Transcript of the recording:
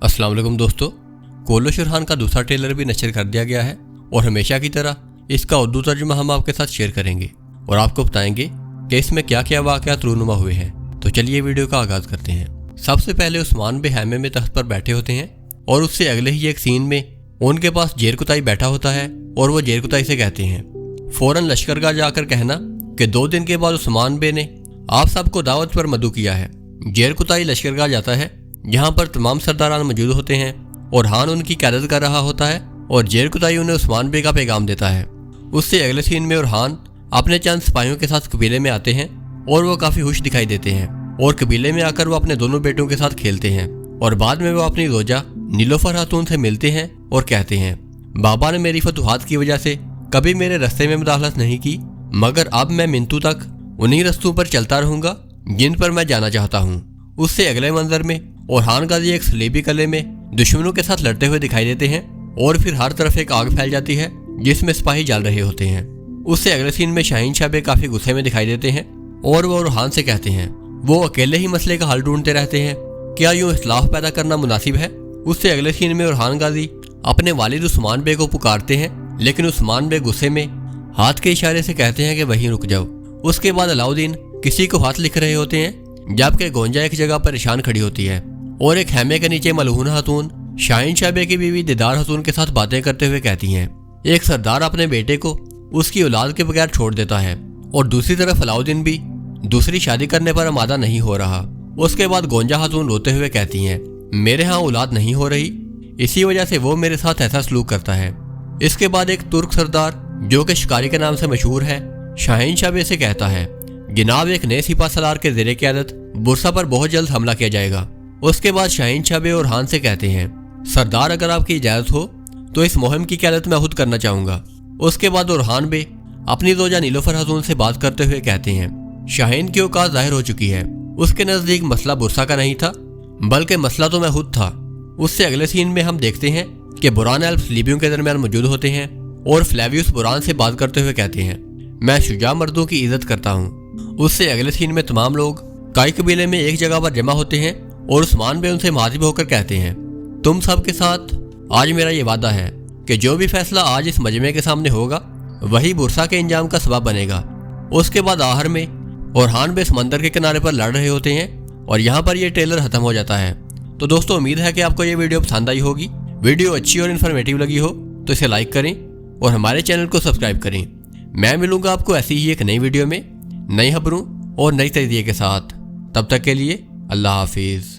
अस्सलाम वालेकुम दोस्तों, कोलो शुरहान का दूसरा ट्रेलर भी नशर कर दिया गया है और हमेशा की तरह इसका उर्दू तर्जुमा हम आपके साथ शेयर करेंगे और आपको बताएंगे कि इसमें क्या क्या वाक़यात रूनुमा हुए हैं। तो चलिए वीडियो का आगाज़ करते हैं। सबसे पहले उस्मान बे हैमे में तख्त पर बैठे होते हैं और उससे अगले ही एक सीन में उनके पास जेरकुताई बैठा होता है और वो जेरकुताई से कहते हैं फ़ौरन लश्करगाह जाकर कहना कि 2 दिन के बाद उस्मान बे ने आप सबको दावत पर मदऊ किया है। जेरकुताई लश्करगाह जाता है, यहाँ पर तमाम सरदारान मौजूद होते हैं और हान उनकी क़यादत कर रहा होता है और जेरकुताई उन्हें उस्मान बे का पैगाम देता है। उससे अगले सीन में हान अपने चंद सिपाहियों के साथ कबीले में आते हैं और वो काफ़ी खुश दिखाई देते हैं और कबीले में आकर वो अपने दोनों बेटों के साथ खेलते हैं और बाद में वो अपनी रोजा नीलोफर खातून से मिलते हैं और कहते हैं बाबा ने मेरी फतूहात की वजह से कभी मेरे रास्ते में मुदाखलत नहीं की, मगर अब मैं मिंतू तक उन्हीं रस्तों पर चलता रहूँगा जिन पर मैं जाना चाहता हूँ। उससे अगले मंजर में ओरहान गाजी एक सलीबी कले में दुश्मनों के साथ लड़ते हुए दिखाई देते हैं और फिर हर तरफ एक आग फैल जाती है जिसमें सिपाही जल रहे होते हैं। उससे अगले सीन में शाहीन शाह बे काफ़ी गुस्से में दिखाई देते हैं और वो ओरहान से कहते हैं वो अकेले ही मसले का हल ढूंढते रहते हैं, क्या यूँ इख्लाफ पैदा करना मुनासिब है। उससे अगले सीन में ओरहान गाजी अपने वालिद उस्मान बे को पुकारते हैं, लेकिन उस्मान बे गुस्से में हाथ के इशारे से कहते हैं कि वहीं रुक जाओ। उसके बाद अलाउद्दीन किसी को हाथ लिख रहे होते हैं जबकि गोंजा एक जगह परेशान खड़ी होती है और एक हैमे के नीचे मलहून खातून शाहीन शाह बे की बीवी दीदार खातून के साथ बातें करते हुए कहती हैं एक सरदार अपने बेटे को उसकी औलाद के बगैर छोड़ देता है और दूसरी तरफ अलाउद्दीन भी दूसरी शादी करने पर आमादा नहीं हो रहा। उसके बाद गोंजा खातून रोते हुए कहती हैं मेरे यहाँ औलाद नहीं हो रही, इसी वजह से वो मेरे साथ ऐसा सलूक करता है। इसके बाद एक तुर्क सरदार जो कि शिकारी के नाम से मशहूर है शाहीन शाह बे से कहता है जनाब एक नए सिपा सलार के ज़ेरे क़यादत बुरसा पर बहुत जल्द हमला किया जाएगा। उसके बाद शाहीन शाह बे और हान से कहते हैं सरदार अगर आपकी इजाज़त हो तो इस मुहिम की क़यादत मैं खुद करना चाहूँगा। उसके बाद ओरहान बे अपनी रोजा नीलोफर खातून से बात करते हुए कहते हैं शाहीन की औकात जाहिर हो चुकी है, उसके नज़दीक मसला बुरसा का नहीं था बल्कि मसला तो मैं खुद था। उससे अगले सीन में हम देखते हैं कि बुरान अल्प सलीबियों के दरमियान मौजूद होते हैं और फ्लेवियस बुरान से बात करते हुए कहते हैं मैं शुजा मर्दों की इज्जत करता हूँ। उससे अगले सीन में तमाम लोग काई कबीले में एक जगह पर जमा होते हैं और उस्मान बे उनसे मुखातिब होकर कहते हैं तुम सब के साथ आज मेरा ये वादा है कि जो भी फैसला आज इस मजमे के सामने होगा वही बुरसा के इंजाम का सबब बनेगा। उसके बाद आखिर में ओरहान बे समंदर के किनारे पर लड़ रहे होते हैं और यहाँ पर ये ट्रेलर खत्म हो जाता है। तो दोस्तों उम्मीद है कि आपको ये वीडियो पसंद आई होगी। वीडियो अच्छी और इन्फॉर्मेटिव लगी हो तो इसे लाइक करें और हमारे चैनल को सब्सक्राइब करें। मैं मिलूंगा आपको ऐसी ही एक नई वीडियो में नई खबरों और नई तजदीद के साथ। तब तक के लिए अल्लाह हाफिज़।